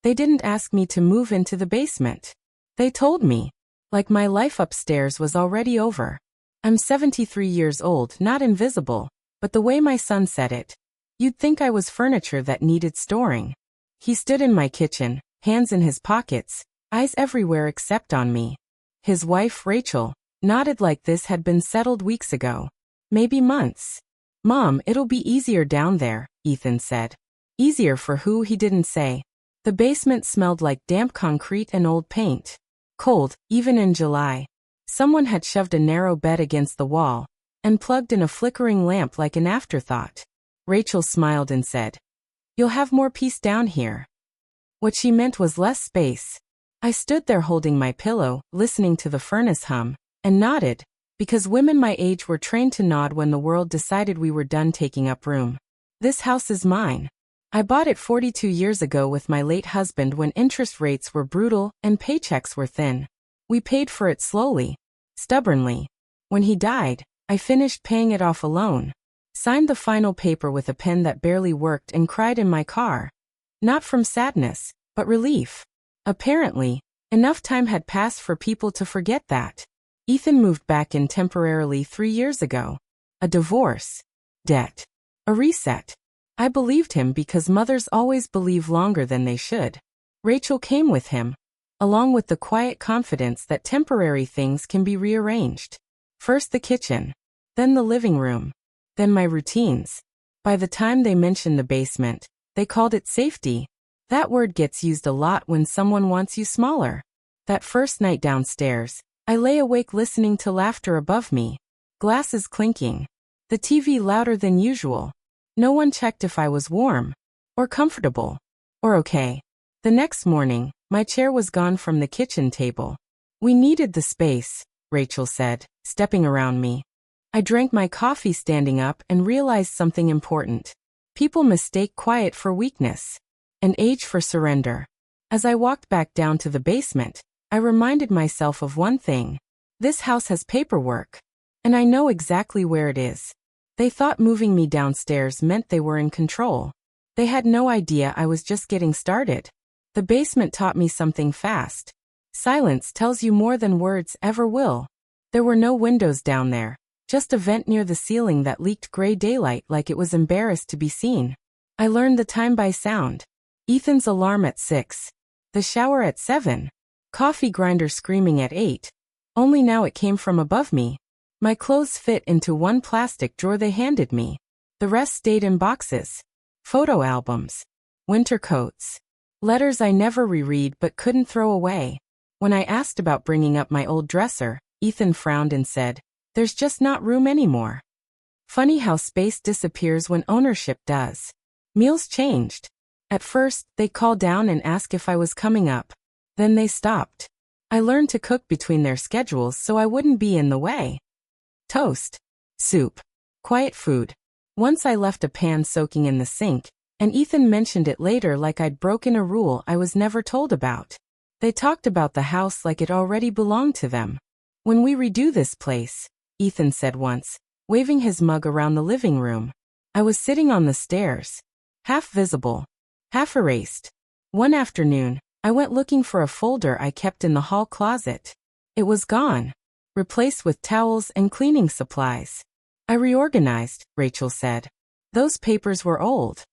They didn't ask me to move into the basement. They told me. Like my life upstairs was already over. I'm 73 years old, not invisible, but the way my son said it, you'd think I was furniture that needed storing. He stood in my kitchen, hands in his pockets, eyes everywhere except on me. His wife, Rachel, nodded like this had been settled weeks ago. Maybe months. Mom, it'll be easier down there, Ethan said. Easier for who, he didn't say. The basement smelled like damp concrete and old paint. Cold, even in July. Someone had shoved a narrow bed against the wall and plugged in a flickering lamp like an afterthought. Rachel smiled and said, "You'll have more peace down here." What she meant was less space. I stood there holding my pillow, listening to the furnace hum, and nodded, because women my age were trained to nod when the world decided we were done taking up room. This house is mine. I bought it 42 years ago with my late husband when interest rates were brutal and paychecks were thin. We paid for it slowly, stubbornly. When he died, I finished paying it off alone, signed the final paper with a pen that barely worked and cried in my car. Not from sadness, but relief. Apparently, enough time had passed for people to forget that. Ethan moved back in temporarily 3 years ago. A divorce. Debt. A reset. I believed him because mothers always believe longer than they should. Rachel came with him, along with the quiet confidence that temporary things can be rearranged. First the kitchen, then the living room, then my routines. By the time they mentioned the basement, they called it safety. That word gets used a lot when someone wants you smaller. That first night downstairs, I lay awake listening to laughter above me, glasses clinking, the TV louder than usual. No one checked if I was warm, or comfortable, or okay. The next morning, my chair was gone from the kitchen table. "We needed the space," Rachel said, stepping around me. I drank my coffee standing up and realized something important. People mistake quiet for weakness, and age for surrender. As I walked back down to the basement, I reminded myself of one thing. This house has paperwork, and I know exactly where it is. They thought moving me downstairs meant they were in control. They had no idea I was just getting started. The basement taught me something fast. Silence tells you more than words ever will. There were no windows down there, just a vent near the ceiling that leaked gray daylight like it was embarrassed to be seen. I learned the time by sound. Ethan's alarm at 6. The shower at 7. Coffee grinder screaming at 8. Only now it came from above me. My clothes fit into one plastic drawer they handed me. The rest stayed in boxes. Photo albums. Winter coats. Letters I never reread but couldn't throw away. When I asked about bringing up my old dresser, Ethan frowned and said, "There's just not room anymore." Funny how space disappears when ownership does. Meals changed. At first, they called down and asked if I was coming up. Then they stopped. I learned to cook between their schedules so I wouldn't be in the way. Toast. Soup. Quiet food. Once I left a pan soaking in the sink, and Ethan mentioned it later like I'd broken a rule I was never told about. They talked about the house like it already belonged to them. "When we redo this place," Ethan said once, waving his mug around the living room. I was sitting on the stairs, half visible, half erased. One afternoon, I went looking for a folder I kept in the hall closet. It was gone, replaced with towels and cleaning supplies. "I reorganized," Rachel said. "Those papers were old."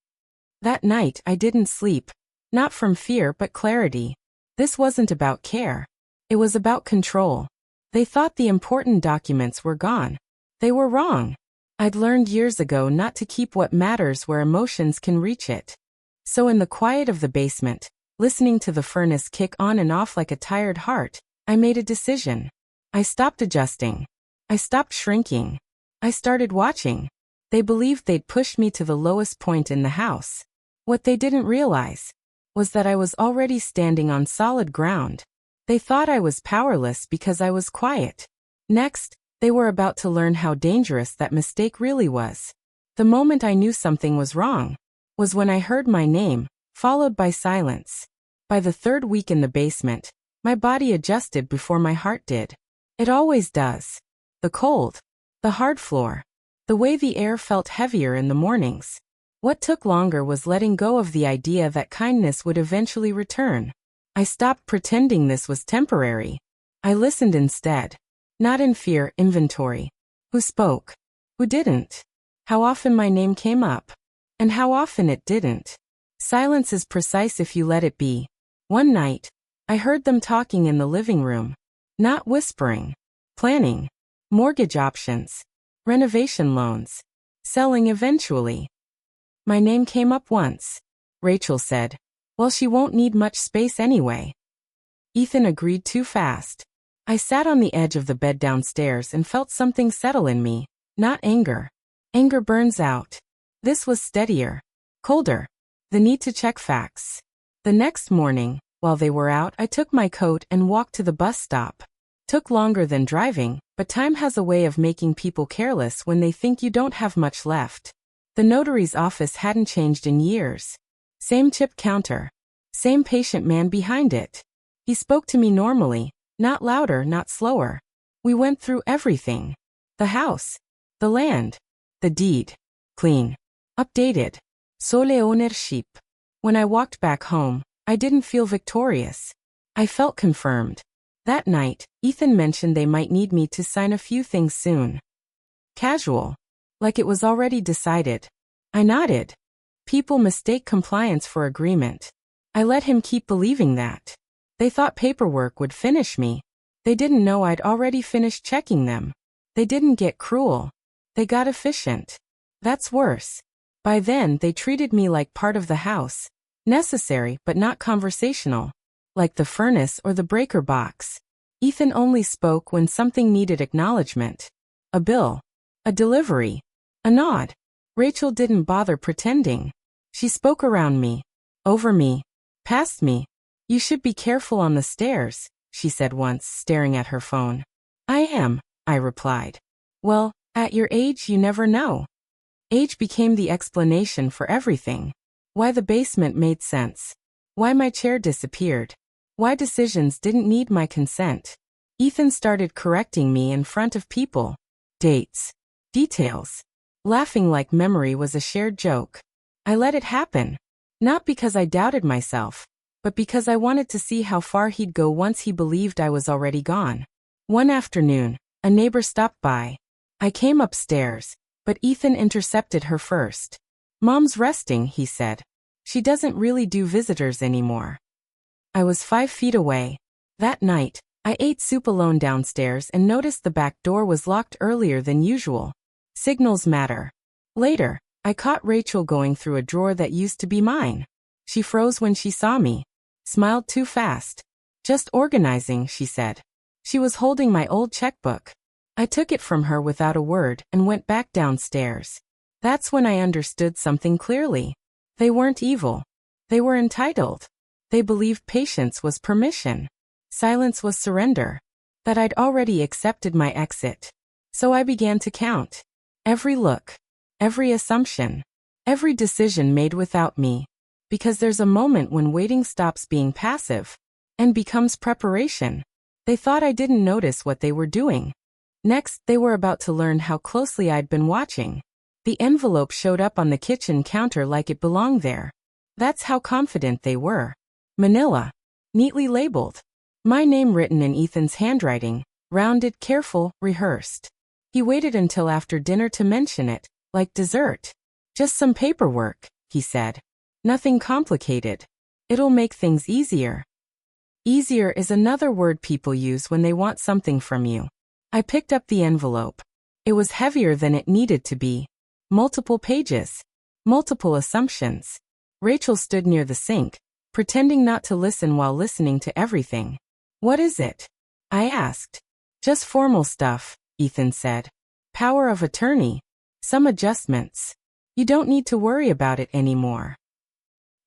That night I didn't sleep, not from fear but clarity. This wasn't about care. It was about control. They thought the important documents were gone. They were wrong. I'd learned years ago not to keep what matters where emotions can reach it. So in the quiet of the basement, listening to the furnace kick on and off like a tired heart, I made a decision. I stopped adjusting. I stopped shrinking. I started watching. They believed they'd pushed me to the lowest point in the house. What they didn't realize was that I was already standing on solid ground. They thought I was powerless because I was quiet. Next, they were about to learn how dangerous that mistake really was. The moment I knew something was wrong was when I heard my name, followed by silence. By the third week in the basement, my body adjusted before my heart did. It always does. The cold. The hard floor. The way the air felt heavier in the mornings. What took longer was letting go of the idea that kindness would eventually return. I stopped pretending this was temporary. I listened instead. Not in fear, inventory. Who spoke? Who didn't? How often my name came up? And how often it didn't? Silence is precise if you let it be. One night, I heard them talking in the living room. Not whispering. Planning. Mortgage options. Renovation loans. Selling eventually. My name came up once. Rachel said. Well, she won't need much space anyway. Ethan agreed too fast. I sat on the edge of the bed downstairs and felt something settle in me. Not anger. Anger burns out. This was steadier. Colder. The need to check facts. The next morning, while they were out, I took my coat and walked to the bus stop. Took longer than driving, but time has a way of making people careless when they think you don't have much left. The notary's office hadn't changed in years. Same chip counter. Same patient man behind it. He spoke to me normally, not louder, not slower. We went through everything. The house. The land. The deed. Clean. Updated. Sole ownership. When I walked back home, I didn't feel victorious. I felt confirmed. That night, Ethan mentioned they might need me to sign a few things soon. Casual. Like it was already decided. I nodded. People mistake compliance for agreement. I let him keep believing that. They thought paperwork would finish me. They didn't know I'd already finished checking them. They didn't get cruel. They got efficient. That's worse. By then, they treated me like part of the house. Necessary but not conversational. Like the furnace or the breaker box. Ethan only spoke when something needed acknowledgement. A bill. A delivery. A nod. Rachel didn't bother pretending. She spoke around me. Over me. Past me. You should be careful on the stairs, she said once, staring at her phone. I am, I replied. Well, at your age you never know. Age became the explanation for everything. Why the basement made sense. Why my chair disappeared. Why decisions didn't need my consent. Ethan started correcting me in front of people. Dates. Details. Laughing like memory was a shared joke. I let it happen. Not because I doubted myself, but because I wanted to see how far he'd go once he believed I was already gone. One afternoon, a neighbor stopped by. I came upstairs, but Ethan intercepted her first. Mom's resting, he said. She doesn't really do visitors anymore. I was 5 feet away. That night, I ate soup alone downstairs and noticed the back door was locked earlier than usual. Signals matter. Later, I caught Rachel going through a drawer that used to be mine. She froze when she saw me. Smiled too fast. Just organizing, she said. She was holding my old checkbook. I took it from her without a word and went back downstairs. That's when I understood something clearly. They weren't evil. They were entitled. They believed patience was permission. Silence was surrender. That I'd already accepted my exit. So I began to count. Every look. Every assumption. Every decision made without me. Because there's a moment when waiting stops being passive. And becomes preparation. They thought I didn't notice what they were doing. Next, they were about to learn how closely I'd been watching. The envelope showed up on the kitchen counter like it belonged there. That's how confident they were. Manila. Neatly labeled. My name written in Ethan's handwriting. Rounded, careful, rehearsed. He waited until after dinner to mention it, like dessert. Just some paperwork, he said. Nothing complicated. It'll make things easier. Easier is another word people use when they want something from you. I picked up the envelope. It was heavier than it needed to be. Multiple pages. Multiple assumptions. Rachel stood near the sink, pretending not to listen while listening to everything. What is it? I asked. Just formal stuff, Ethan said. Power of attorney. Some adjustments. You don't need to worry about it anymore.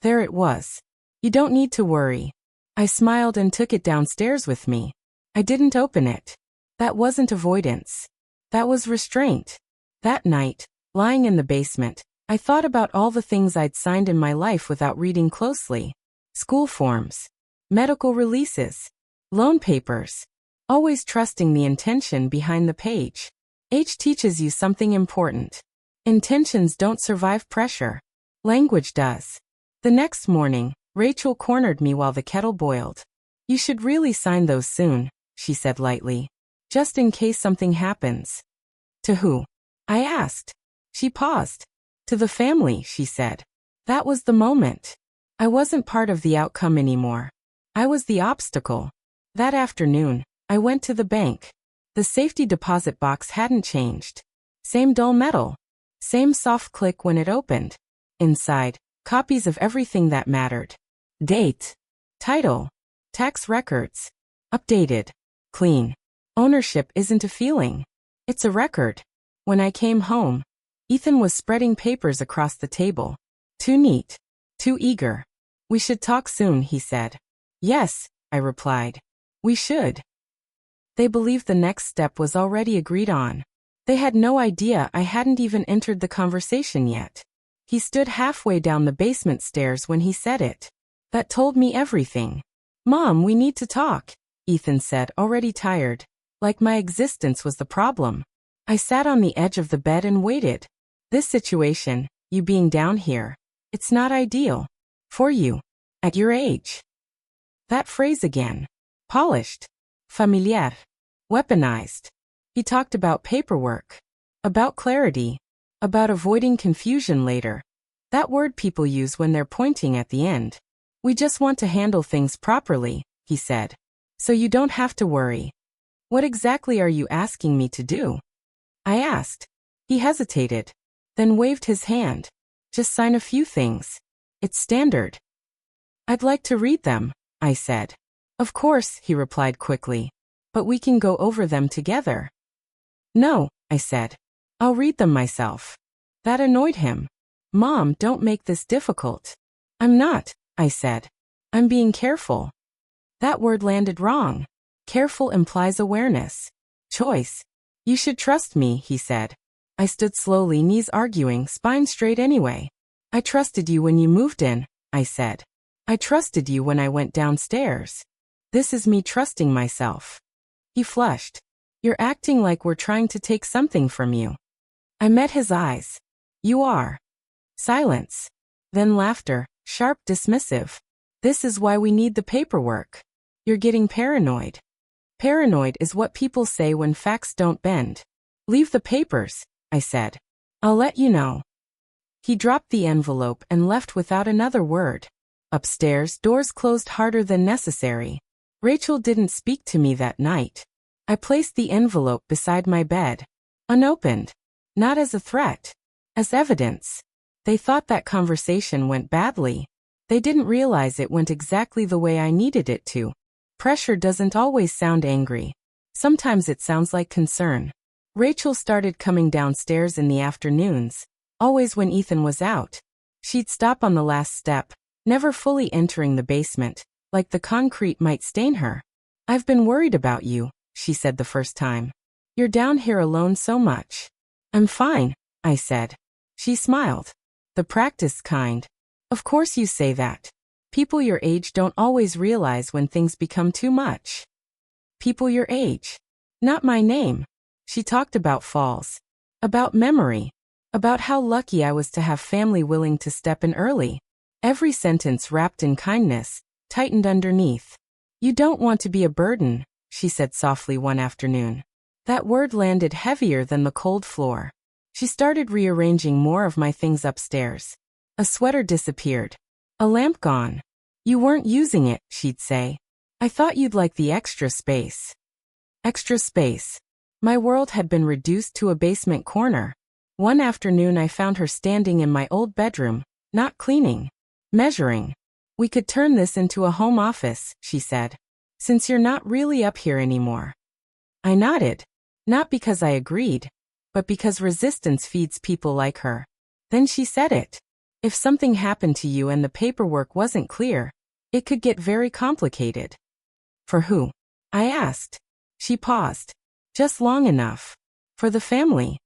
There it was. You don't need to worry. I smiled and took it downstairs with me. I didn't open it. That wasn't avoidance. That was restraint. That night, lying in the basement, I thought about all the things I'd signed in my life without reading closely. School forms. Medical releases. Loan papers. Always trusting the intention behind the page. H teaches you something important. Intentions don't survive pressure. Language does. The next morning, Rachel cornered me while the kettle boiled. You should really sign those soon, she said lightly. Just in case something happens. To who? I asked. She paused. To the family, she said. That was the moment. I wasn't part of the outcome anymore. I was the obstacle. That afternoon, I went to the bank. The safety deposit box hadn't changed. Same dull metal. Same soft click when it opened. Inside, copies of everything that mattered. Date. Title. Tax records. Updated. Clean. Ownership isn't a feeling. It's a record. When I came home, Ethan was spreading papers across the table. Too neat. Too eager. We should talk soon, he said. Yes, I replied. We should. They believed the next step was already agreed on. They had no idea I hadn't even entered the conversation yet. He stood halfway down the basement stairs when he said it. That told me everything. Mom, we need to talk, Ethan said, already tired. Like my existence was the problem. I sat on the edge of the bed and waited. This situation, you being down here, it's not ideal. For you. At your age. That phrase again. Polished. Familiar. Weaponized. He talked about paperwork. About clarity. About avoiding confusion later. That word people use when they're pointing at the end. We just want to handle things properly, he said. So you don't have to worry. What exactly are you asking me to do? I asked. He hesitated. Then waved his hand. Just sign a few things. It's standard. I'd like to read them, I said. Of course, he replied quickly. But we can go over them together. No, I said. I'll read them myself. That annoyed him. Mom, don't make this difficult. I'm not, I said. I'm being careful. That word landed wrong. Careful implies awareness. Choice. You should trust me, he said. I stood slowly, knees arguing, spine straight anyway. I trusted you when you moved in, I said. I trusted you when I went downstairs. This is me trusting myself. He flushed. You're acting like we're trying to take something from you. I met his eyes. You are. Silence. Then laughter, sharp, dismissive. This is why we need the paperwork. You're getting paranoid. Paranoid is what people say when facts don't bend. Leave the papers, I said. I'll let you know. He dropped the envelope and left without another word. Upstairs, doors closed harder than necessary. Rachel didn't speak to me that night. I placed the envelope beside my bed. Unopened. Not as a threat. As evidence. They thought that conversation went badly. They didn't realize it went exactly the way I needed it to. Pressure doesn't always sound angry. Sometimes it sounds like concern. Rachel started coming downstairs in the afternoons, always when Ethan was out. She'd stop on the last step, never fully entering the basement, like the concrete might stain her. I've been worried about you, she said the first time. You're down here alone so much. I'm fine, I said. She smiled. The practiced kind. Of course you say that. People your age don't always realize when things become too much. People your age. Not my name. She talked about falls. About memory. About how lucky I was to have family willing to step in early. Every sentence wrapped in kindness, tightened underneath. You don't want to be a burden, she said softly one afternoon. That word landed heavier than the cold floor. She started rearranging more of my things upstairs. A sweater disappeared. A lamp gone. You weren't using it, she'd say. I thought you'd like the extra space. Extra space. My world had been reduced to a basement corner. One afternoon I found her standing in my old bedroom, not cleaning. Measuring. We could turn this into a home office, she said. Since you're not really up here anymore. I nodded. Not because I agreed, but because resistance feeds people like her. Then she said it. If something happened to you and the paperwork wasn't clear, it could get very complicated. For who? I asked. She paused. Just long enough. For the family.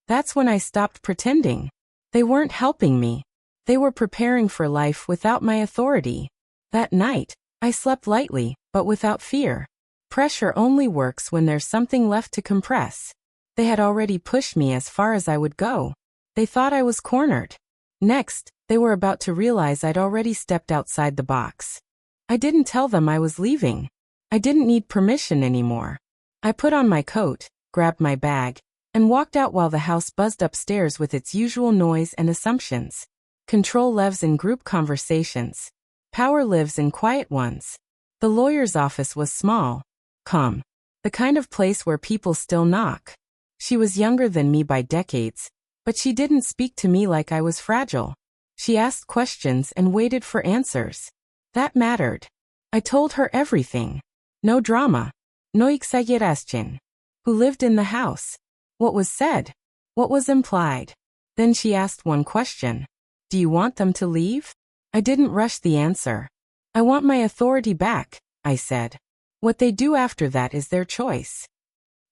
That's when I stopped pretending. They weren't helping me. They were preparing for life without my authority. That night, I slept lightly, but without fear. Pressure only works when there's something left to compress. They had already pushed me as far as I would go. They thought I was cornered. Next, They were about to realize I'd already stepped outside the box. I didn't tell them I was leaving. I didn't need permission anymore. I put on my coat, grabbed my bag, and walked out while the house buzzed upstairs with its usual noise and assumptions. Control lives in group conversations. Power lives in quiet ones. The lawyer's office was small, calm, the kind of place where people still knock. She was younger than me by decades, but she didn't speak to me like I was fragile. She asked questions and waited for answers. That mattered. I told her everything. No drama. No exageración. Who lived in the house? What was said? What was implied? Then she asked one question. Do you want them to leave? I didn't rush the answer. I want my authority back, I said. What they do after that is their choice.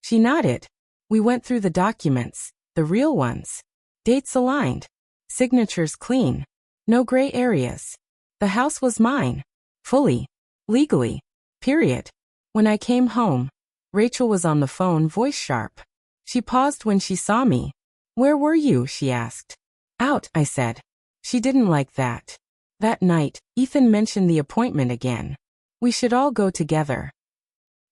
She nodded. We went through the documents, the real ones. Dates aligned. Signatures clean. No gray areas. The house was mine. Fully. Legally. Period. When I came home, Rachel was on the phone, voice sharp. She paused when she saw me. Where were you? She asked. Out, I said. She didn't like that. That night, Ethan mentioned the appointment again. We should all go together.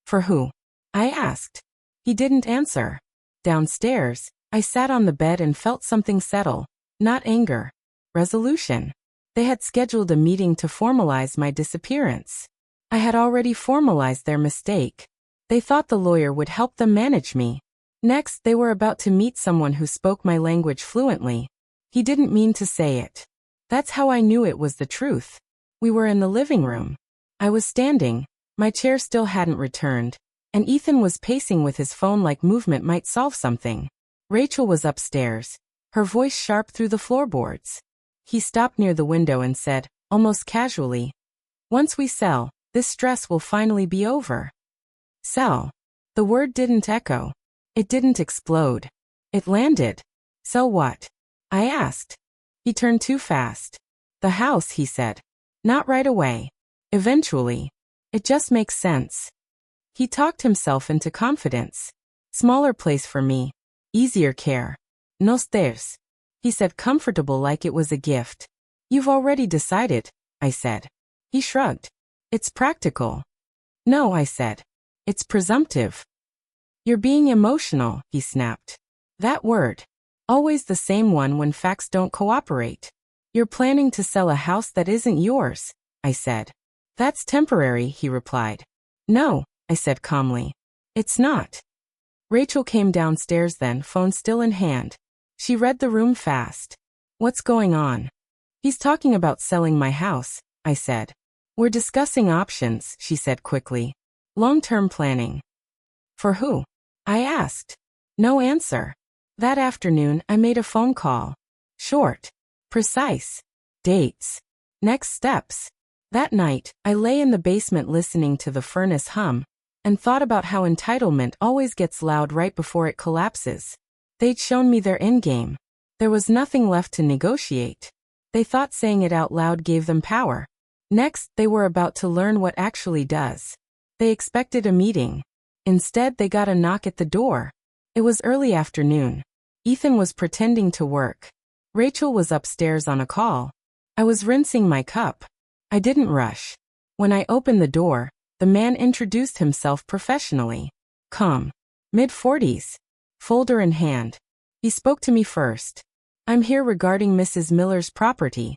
For who? I asked. He didn't answer. Downstairs, I sat on the bed and felt something settle. Not anger. Resolution. They had scheduled a meeting to formalize my disappearance. I had already formalized their mistake. They thought the lawyer would help them manage me. Next, they were about to meet someone who spoke my language fluently. He didn't mean to say it. That's how I knew it was the truth. We were in the living room. I was standing, my chair still hadn't returned, and Ethan was pacing with his phone like movement might solve something. Rachel was upstairs, her voice sharp through the floorboards. He stopped near the window and said, almost casually, once we sell, this stress will finally be over. Sell. The word didn't echo. It didn't explode. It landed. Sell what? I asked. He turned too fast. The house, he said. Not right away. Eventually. It just makes sense. He talked himself into confidence. Smaller place for me. Easier care. No stairs. He said comfortable like it was a gift. You've already decided, I said. He shrugged. It's practical. No, I said. It's presumptive. You're being emotional, he snapped. That word. Always the same one when facts don't cooperate. You're planning to sell a house that isn't yours, I said. That's temporary, he replied. No, I said calmly. It's not. Rachel came downstairs then, phone still in hand. She read the room fast. What's going on? He's talking about selling my house, I said. We're discussing options, she said quickly. Long-term planning. For who? I asked. No answer. That afternoon, I made a phone call. Short. Precise. Dates. Next steps. That night, I lay in the basement listening to the furnace hum, and thought about how entitlement always gets loud right before it collapses. They'd shown me their endgame. There was nothing left to negotiate. They thought saying it out loud gave them power. Next, they were about to learn what actually does. They expected a meeting. Instead, they got a knock at the door. It was early afternoon. Ethan was pretending to work. Rachel was upstairs on a call. I was rinsing my cup. I didn't rush. When I opened the door, the man introduced himself professionally. Calm. Mid-40s. Folder in hand. He spoke to me first. I'm here regarding Mrs. Miller's property.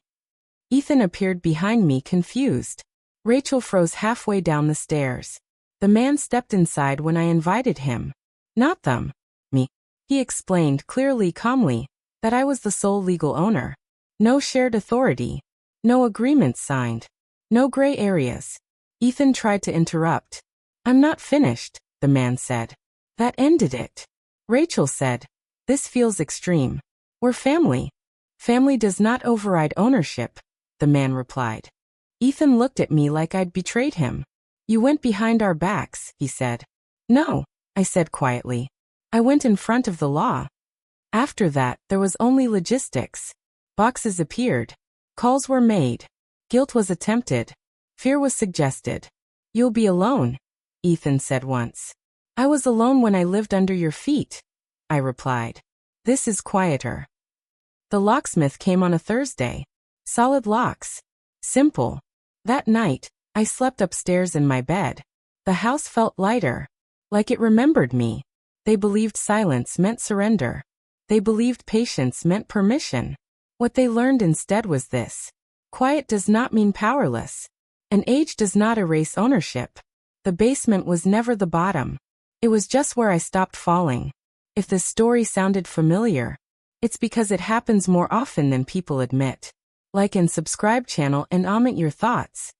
Ethan appeared behind me confused. Rachel froze halfway down the stairs. The man stepped inside when I invited him. Not them. Me. He explained clearly, calmly, that I was the sole legal owner. No shared authority. No agreements signed. No gray areas. Ethan tried to interrupt. I'm not finished, the man said. That ended it. Rachel said, this feels extreme. We're family. Family does not override ownership, the man replied. Ethan looked at me like I'd betrayed him. You went behind our backs, he said. No, I said quietly. I went in front of the law. After that, there was only logistics. Boxes appeared. Calls were made. Guilt was attempted. Fear was suggested. You'll be alone, Ethan said once. I was alone when I lived under your feet, I replied. This is quieter. The locksmith came on a Thursday. Solid locks. Simple. That night, I slept upstairs in my bed. The house felt lighter. Like it remembered me. They believed silence meant surrender. They believed patience meant permission. What they learned instead was this. Quiet does not mean powerless. And age does not erase ownership. The basement was never the bottom. It was just where I stopped falling. If this story sounded familiar, it's because it happens more often than people admit. Like and subscribe channel and comment your thoughts.